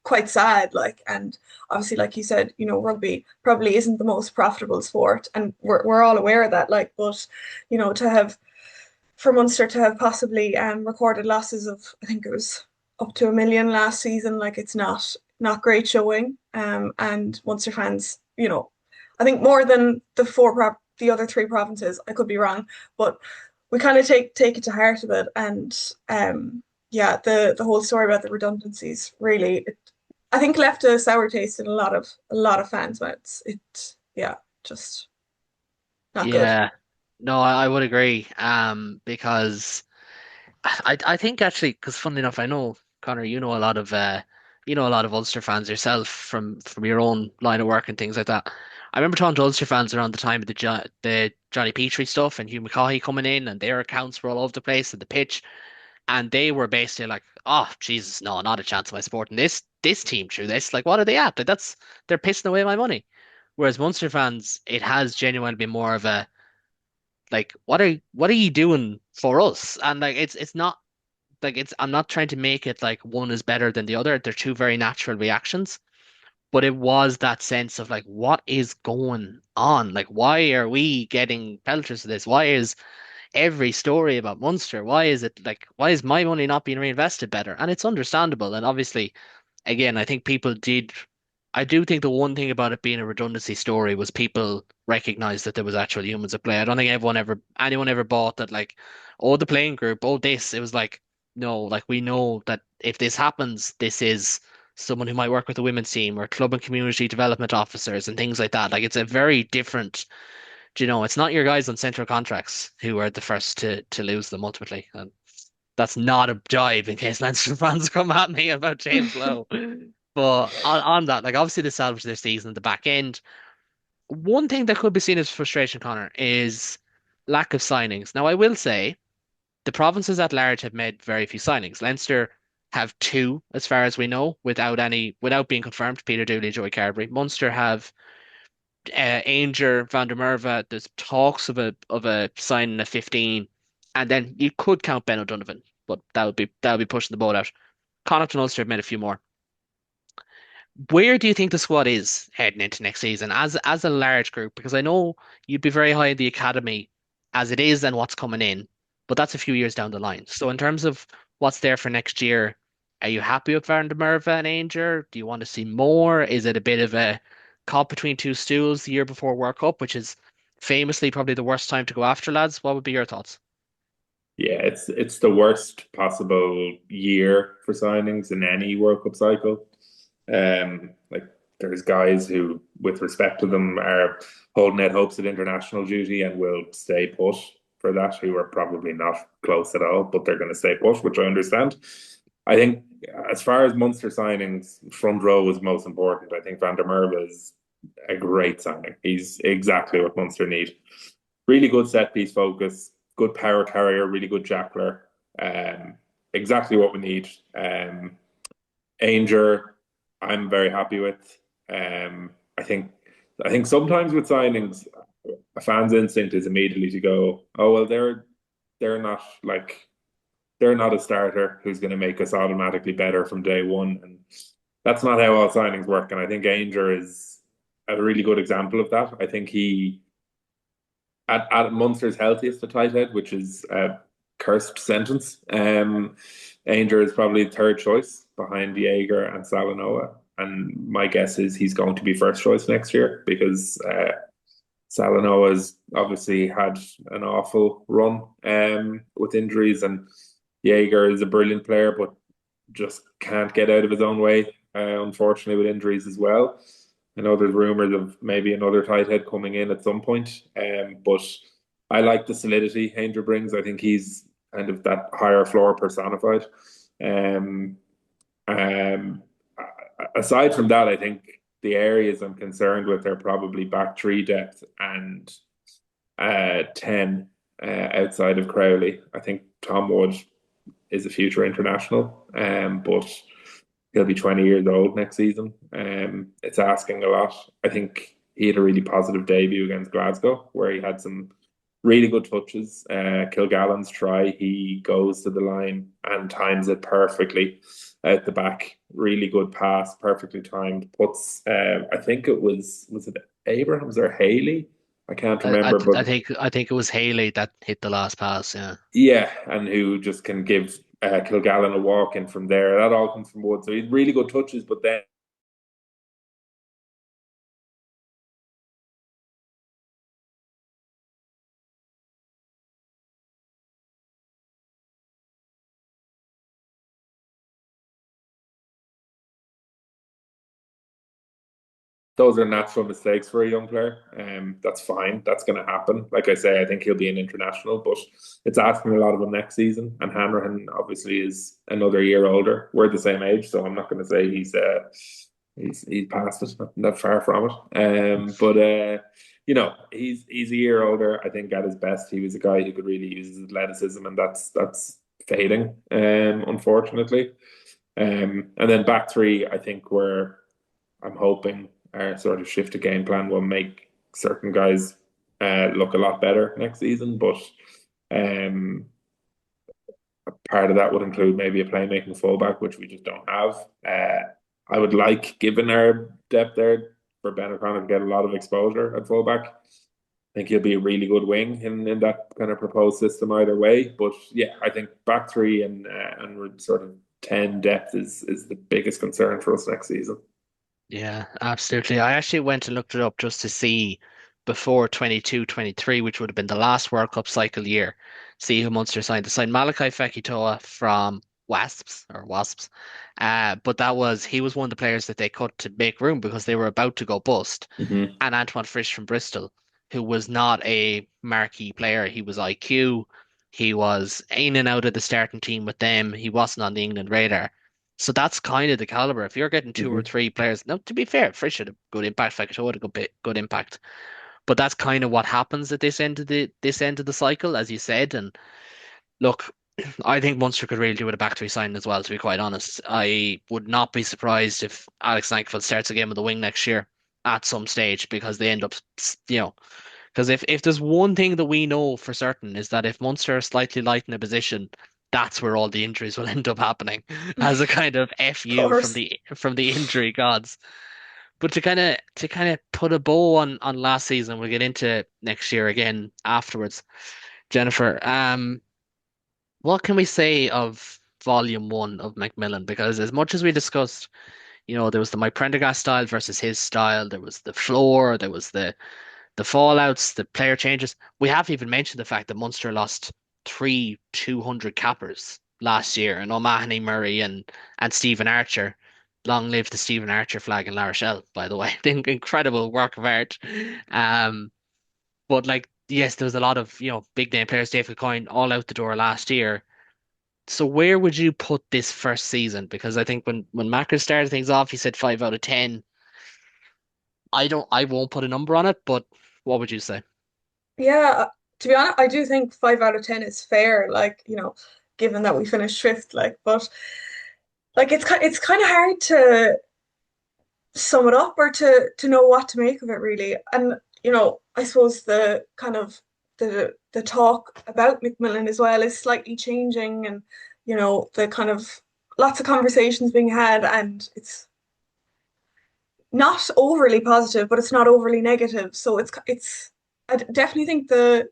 quite sad. Like, and obviously, like you said, rugby probably isn't the most profitable sport, and we're all aware of that. Like, but to have for Munster to have possibly recorded losses of, I think it was up to 1 million last season. Like, it's not great showing. And Munster fans, I think more than the other three provinces. I could be wrong, but we kind of take it to heart a bit. And yeah, the whole story about the redundancies really, I think, left a sour taste in a lot of fans' mouths. Yeah, just not good. Yeah. No, I would agree. Because I think actually, because funnily enough, I know Connor, you know a lot of Ulster fans yourself from your own line of work and things like that. I remember talking to Ulster fans around the time of the Johnny Petrie stuff and Hugh McCaughey coming in, and their accounts were all over the place at the pitch, and they were basically like, "Oh Jesus, no, not a chance of my supporting this team through this. Like, what are they at? Like, they're pissing away my money." Whereas Munster fans, it has genuinely been more of a like, what are you doing for us? And like, it's not like it's I'm not trying to make it like one is better than the other. They're two very natural reactions. But it was that sense of like, what is going on? Like, why are we getting pelters of this? Why is every story about Munster? Why is my money not being reinvested better? And it's understandable. And obviously, again, I do think the one thing about it being a redundancy story was people recognized that there was actual humans at play. I don't think anyone ever bought that, like, oh, the playing group, oh, this. It was like, no, like, we know that if this happens, this is someone who might work with the women's team or club and community development officers and things like that. Like, it's a very different, it's not your guys on central contracts who are the first to lose them ultimately. And that's not a jibe in case Leinster fans come at me about James Lowe. But on that, like, obviously they salvaged their season at the back end. One thing that could be seen as frustration, Connor, is lack of signings. Now, I will say the provinces at large have made very few signings. Leinster have two, as far as we know, without being confirmed. Peter Dooley, Joey Carberry. Munster have Ainger, Van der Merwe. There's talks of a signing of 15, and then you could count Ben O'Donovan, but that would be pushing the boat out. Connacht and Ulster have made a few more. Where do you think the squad is heading into next season as a large group? Because I know you'd be very high in the academy as it is and what's coming in, but that's a few years down the line. So in terms of what's there for next year, are you happy with Van der Merwe and Ainger? Do you want to see more? Is it a bit of a caught between two stools the year before World Cup, which is famously probably the worst time to go after lads? What would be your thoughts? Yeah, it's the worst possible year for signings in any World Cup cycle. Like, there's guys who, with respect to them, are holding out hopes of international duty and will stay put for that, who are probably not close at all, but they're going to stay put, which I understand. I think as far as Munster signings, front row is most important. I think Van der Merwe is a great signing. He's exactly what Munster need. Really good set piece focus, good power carrier, really good jackler. Exactly what we need. Ainger, I'm very happy with. I think sometimes with signings, a fan's instinct is immediately to go, oh well, they're not like they're not a starter who's going to make us automatically better from day one, and that's not how all signings work. And I think Ainger is a really good example of that. I think he, at Munster's healthiest at tight head, which is a cursed sentence, Ainger is probably third choice behind Jaeger and Salanoa. And my guess is he's going to be first choice next year because Salanoa has obviously had an awful run with injuries, and Jaeger is a brilliant player, but just can't get out of his own way, unfortunately, with injuries as well. I know there's rumours of maybe another tight head coming in at some point, but I like the solidity Ainger brings. I think he's kind of that higher floor personified. Um, um, Aside from that, I think the areas I'm concerned with are probably back three depth and 10 outside of Crowley. I think Tom Wood is a future international, but he'll be 20 years old next season. It's asking a lot. I think he had a really positive debut against Glasgow where he had some really good touches. Kilgallen's try, he goes to the line and times it perfectly out the back. Really good pass, perfectly timed. Puts, I think was it Abrahams or Haley? I can't remember, but I think it was Haley that hit the last pass. Yeah. yeah, and who just can give Kilgallen a walk in from there. That all comes from Wood. So he's really good touches, but then those are natural mistakes for a young player. That's fine. That's going to happen. Like I say, I think he'll be an international, but it's asking a lot of him next season. And Hanrahan obviously is another year older. We're the same age, so I'm not going to say he's past it, not far from it. But you know, he's a year older. I think at his best, he was a guy who could really use his athleticism, and that's fading, unfortunately. And then back three, I think I'm hoping our sort of shift to game plan will make certain guys look a lot better next season. But part of that would include maybe a playmaking fullback, which we just don't have. I would like, given our depth there, for Ben O'Connor to get a lot of exposure at fullback. I think he'll be a really good wing in that kind of proposed system either way. But yeah, I think back three and sort of 10 depth is the biggest concern for us next season. Yeah, absolutely. I actually went and looked it up just to see before 22-23, which would have been the last World Cup cycle year, see who Munster signed. They signed Malachi Fekitoa from Wasps. But he was one of the players that they cut to make room because they were about to go bust. Mm-hmm. And Antoine Frisch from Bristol, who was not a marquee player. He was IQ. He was in and out of the starting team with them. He wasn't on the England radar. So that's kind of the caliber. If you're getting two or three players, now to be fair, Frisch had a good impact. Fekitoa had a good impact. But that's kind of what happens at this end of the cycle, as you said. And look, I think Munster could really do with a back three signing as well, to be quite honest. I would not be surprised if Alex Lankford starts a game of the wing next year at some stage because they end up, because if there's one thing that we know for certain is that if Munster are slightly light in a position, that's where all the injuries will end up happening as a kind of FU from the injury gods. But to kind of put a bow on last season, we'll get into next year again afterwards. Jennifer, what can we say of Volume 1 of Macmillan? Because as much as we discussed, there was the Mike Prendergast style versus his style, there was the floor, there was the fallouts, the player changes. We haven't even mentioned the fact that Munster lost 200 cappers last year, and O'Mahony, Murray, and Stephen Archer. Long live the Stephen Archer flag in La Rochelle, by the way. The incredible work of art. But yes, there was a lot of, big name players, David Coyne, all out the door last year. So where would you put this first season? Because I think when Macra started things off, he said 5 out of 10. I won't put a number on it, but what would you say? Yeah, to be honest, I do think 5 out of 10 is fair. Given that we finished fifth, but it's kind of hard to sum it up or to know what to make of it really. And I suppose the kind of the talk about Macmillan as well is slightly changing, and the kind of lots of conversations being had, and it's not overly positive, but it's not overly negative. So it's I definitely think the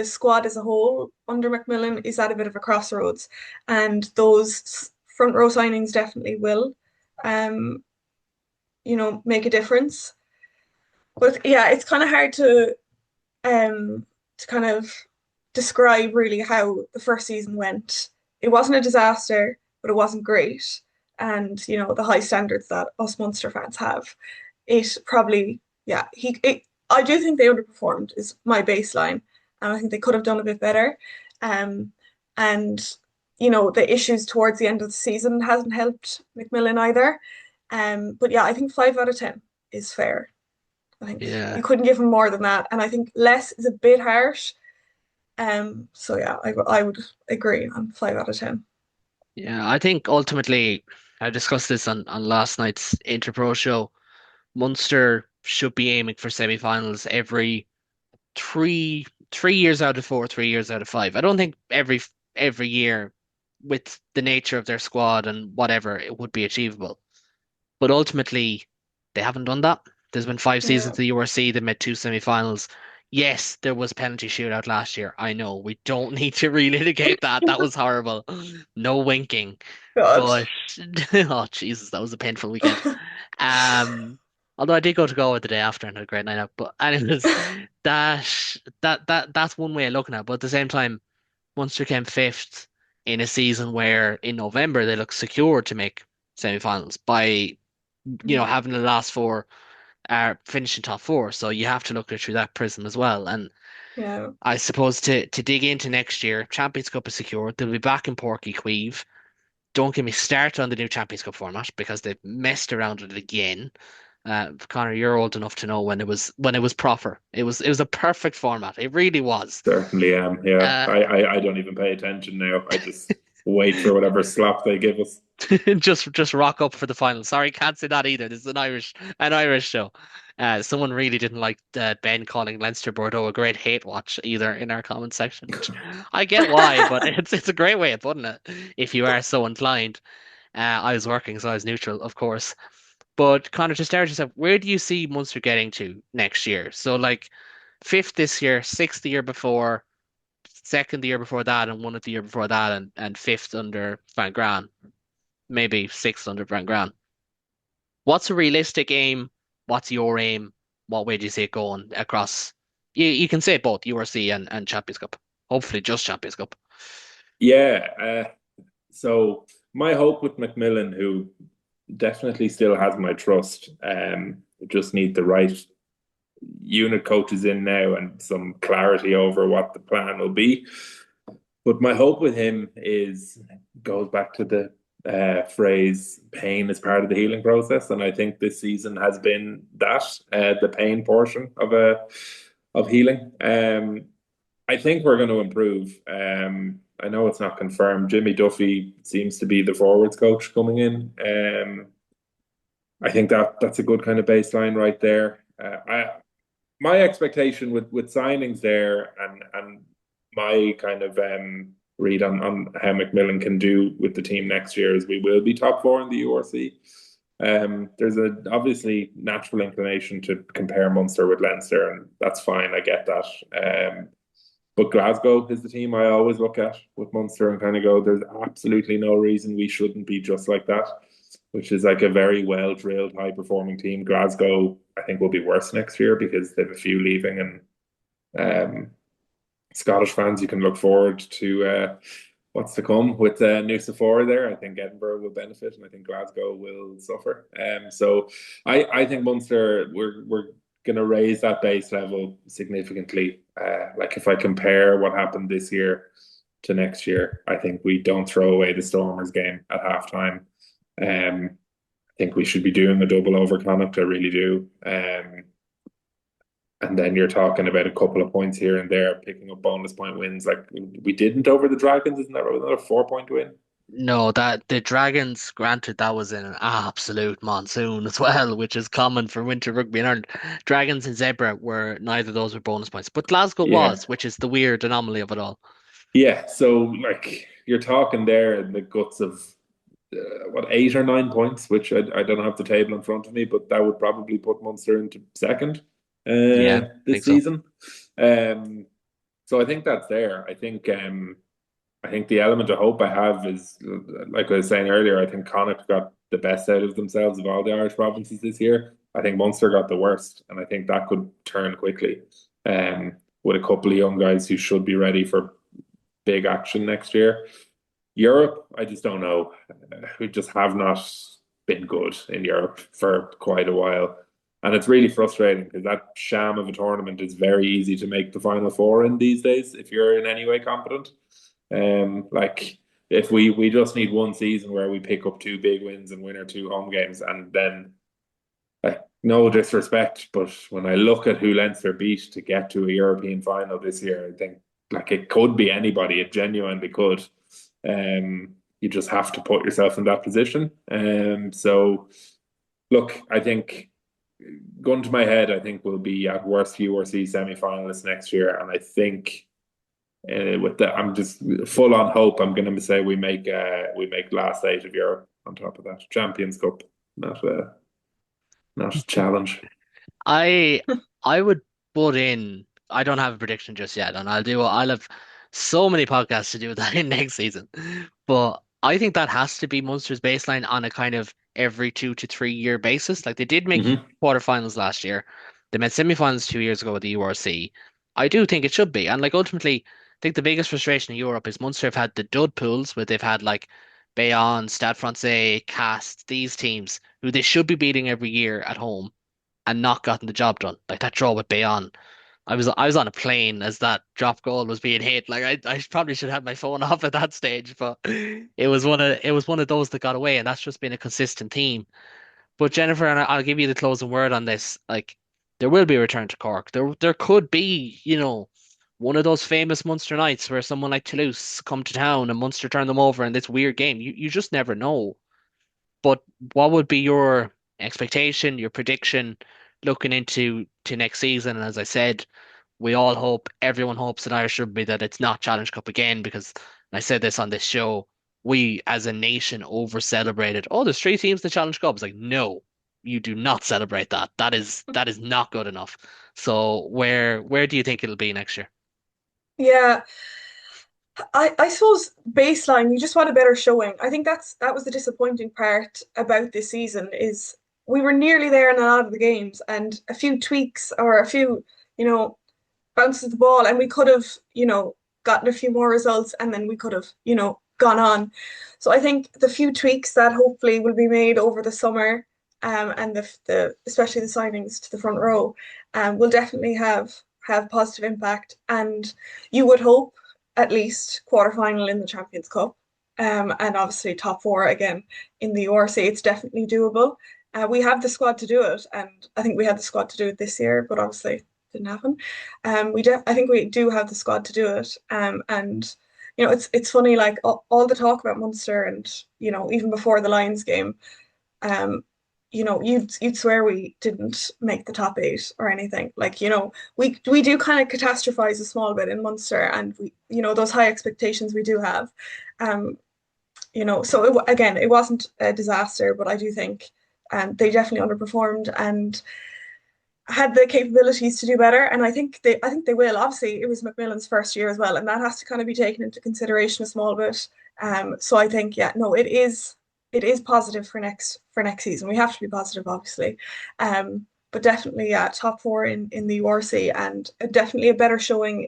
squad as a whole under McMillan is at a bit of a crossroads, and those front row signings definitely will, um, make a difference. But yeah, it's kind of hard to kind of describe really how the first season went. It wasn't a disaster, but it wasn't great. And the high standards that us Munster fans have, it probably I do think they underperformed is my baseline, and I think they could have done a bit better. Um, and the issues towards the end of the season hasn't helped McMillan either. But yeah, I think 5 out of 10 is fair. I think Yeah. you couldn't give him more than that, and I think less is a bit harsh. So yeah, I would agree on 5 out of 10. Yeah, I think ultimately, I discussed this on last night's Interpro show. Munster should be aiming for semi-finals every three years out of four, 3 years out of five. I don't think every year with the nature of their squad and whatever it would be achievable. But ultimately, they haven't done that. There's been 5 seasons Yeah. of the URC. They made two semi-finals. Yes, there was penalty shootout last year. I know we don't need to relitigate that. That was horrible. No winking. God. But oh Jesus, that was a painful weekend. Um, although I did go to Galway the day after and had a great night out. But anyways, that's one way of looking at it. But at the same time, Munster came fifth in a season where in November they looked secure to make semi-finals by having the last four finishing top four. So you have to look at it through that prism as well. And Yeah. I suppose to dig into next year, Champions Cup is secure. They'll be back in Porky Queeve. Don't get me started on the new Champions Cup format because they've messed around with it again. Connor, you're old enough to know when it was proper. It was a perfect format. It really was. Certainly am. Yeah, Uh, I don't even pay attention now. I just wait for whatever slop they give us. just rock up for the final. Sorry, can't say that either. This is an Irish show. Someone really didn't like Ben calling Leinster Bordeaux a great hate watch either in our comment section, which I get why, but it's a great way of putting it if you are so inclined. I was working, so I was neutral, of course. But Connor, to start yourself, where do you see Munster getting to next year? So like fifth this year, sixth the year before, second the year before that, and one of the year before that, and fifth under Van Graan, maybe sixth under Van Graan. What's a realistic aim? What's your aim? What way do you see it going across? You can say both URC and Champions Cup. Hopefully just Champions Cup. Yeah. So my hope with McMillan, who definitely still has my trust, just need the right unit coaches in now and some clarity over what the plan will be. But my hope with him goes back to the phrase pain is part of the healing process, and I think this season has been that the pain portion of healing. I think we're going to improve. I know it's not confirmed. Jimmy Duffy seems to be the forwards coach coming in. I think that's a good kind of baseline right there. My expectation with signings there and my kind of read on how McMillan can do with the team next year is we will be top four in the URC. There's obviously natural inclination to compare Munster with Leinster, and that's fine. I get that. But Glasgow is the team I always look at with Munster and kind of go, there's absolutely no reason we shouldn't be just like that, which is like a very well drilled, high performing team. Glasgow, I think, will be worse next year because they have a few leaving, and Scottish fans, you can look forward to what's to come with Nusa there. I think Edinburgh will benefit, and I think Glasgow will suffer. So I think Munster, we're going to raise that base level significantly. Like if I compare what happened this year to next year, I think we don't throw away the Stormers game at halftime. I think we should be doing a double over Connacht. I really do. And then you're talking about a couple of points here and there, picking up bonus point wins. Like we didn't over the Dragons, isn't that right? Another 4-point win? No, that the Dragons, granted, that was in an absolute monsoon as well, which is common for winter rugby in Ireland. Dragons and Zebra were neither of those were bonus points, but Glasgow Yeah. was, which is the weird anomaly of it all. Yeah, so like you're talking there in the guts of what, 8 or 9 points, which I don't have the table in front of me, but that would probably put Munster into second Yeah, I think this so. season. So I think that's there. I think the element of hope I have is, like I was saying earlier, I think Connacht got the best out of themselves of all the Irish provinces this year. I think Munster got the worst, and I think that could turn quickly. With a couple of young guys who should be ready for big action next year. Europe, I just don't know. We just have not been good in Europe for quite a while. And it's really frustrating because that sham of a tournament is very easy to make the final four in these days if you're in any way competent. Like if we just need one season where we pick up two big wins and win our two home games, and then like no disrespect, but when I look at who Leinster beat to get to a European final this year, I think like it could be anybody. It genuinely could. You just have to put yourself in that position. So look, I think gun to my head, I think we'll be at worst URC semi-finalists next year, and I think with that, I'm just full on hope. I'm going to say we make last eight of Europe. On top of that, Champions Cup, not a challenge. I I would put in. I don't have a prediction just yet, and I'll have so many podcasts to do that in next season. But I think that has to be Munster's baseline on a kind of every 2 to 3 year basis. Like they did make Mm-hmm. quarterfinals last year. They made semifinals 2 years ago with the URC. I do think it should be. And like ultimately, I think the biggest frustration in Europe is Munster have had the dud pools where they've had like Bayonne, Stade Francais, Cast, these teams who they should be beating every year at home and not gotten the job done. Like that draw with Bayonne. I was on a plane as that drop goal was being hit. Like I probably should have my phone off at that stage, but it was one of those that got away, and that's just been a consistent theme. But Jennifer, and I'll give you the closing word on this. Like there will be a return to Cork. There could be, one of those famous Munster nights where someone like Toulouse come to town and Munster turn them over in this weird game. You just never know. But what would be your expectation, your prediction looking into to next season? And as I said, we all hope, everyone hopes in Irish rugby that it's not Challenge Cup again because and I said this on this show, we as a nation over celebrated. Oh, there's three teams in the Challenge Cup. It's like, no, you do not celebrate that. That is not good enough. So where do you think it'll be next year? Yeah, I suppose baseline, you just want a better showing. I think that was the disappointing part about this season is we were nearly there in a lot of the games and a few tweaks or a few, bounces of the ball and we could have, gotten a few more results and then we could have, gone on. So I think the few tweaks that hopefully will be made over the summer, and the especially the signings to the front row, will definitely have positive impact. And you would hope at least quarterfinal in the Champions Cup, and obviously top four again in the URC. It's definitely doable. We have the squad to do it, and I think we had the squad to do it this year, but obviously didn't happen. I think we do have the squad to do it. And it's funny, like all the talk about Munster, and even before the Lions game, um, you'd swear we didn't make the top eight or anything. Like, we do kind of catastrophize a small bit in Munster, and we, those high expectations we do have. So again, it wasn't a disaster, but I do think they definitely underperformed and had the capabilities to do better. And I think they will. Obviously, it was Macmillan's first year as well, and that has to kind of be taken into consideration a small bit. So I think, yeah, no, it is positive for next season. We have to be positive, obviously. But definitely, yeah, top four in the URC and definitely a better showing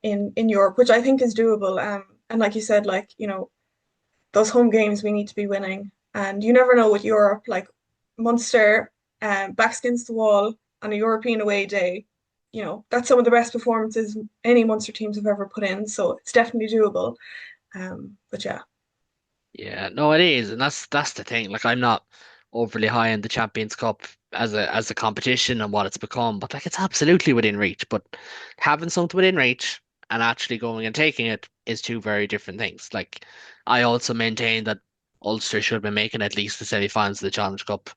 in Europe, which I think is doable. And like you said, like, those home games we need to be winning. And you never know with Europe, like Munster, backs against the wall on a European away day. That's some of the best performances any Munster teams have ever put in. So it's definitely doable. But yeah. Yeah, no, it is, and that's the thing. Like, I'm not overly high in the Champions Cup as a competition and what it's become, but like it's absolutely within reach. But having something within reach and actually going and taking it is two very different things. Like, I also maintain that Ulster should have been making at least the semi-finals of the Challenge Cup,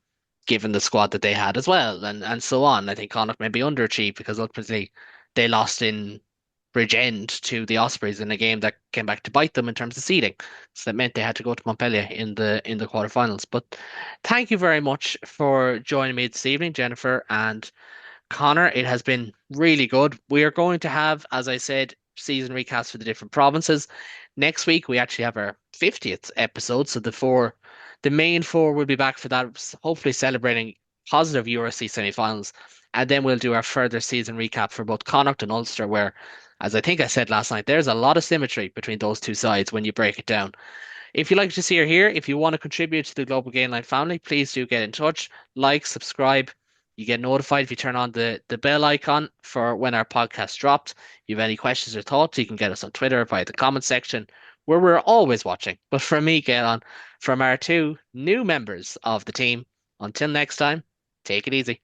given the squad that they had as well, and so on. I think Connacht maybe underachieved because ultimately they lost in Bridgend to the Ospreys in a game that came back to bite them in terms of seeding. So that meant they had to go to Montpellier in the quarterfinals. But thank you very much for joining me this evening, Jennifer and Connor. It has been really good. We are going to have, as I said, season recaps for the different provinces. Next week we actually have our 50th episode, so the main four will be back for that, hopefully celebrating positive URC semi-finals. And then we'll do our further season recap for both Connacht and Ulster, where, as I think I said last night, there's a lot of symmetry between those two sides when you break it down. If you like to see or hear, if you want to contribute to the Global Gainline family, please do get in touch, like, subscribe. You get notified if you turn on the bell icon for when our podcast dropped. If you have any questions or thoughts, you can get us on Twitter via the comment section, where we're always watching. But from me, Caolán, from our two new members of the team, until next time, take it easy.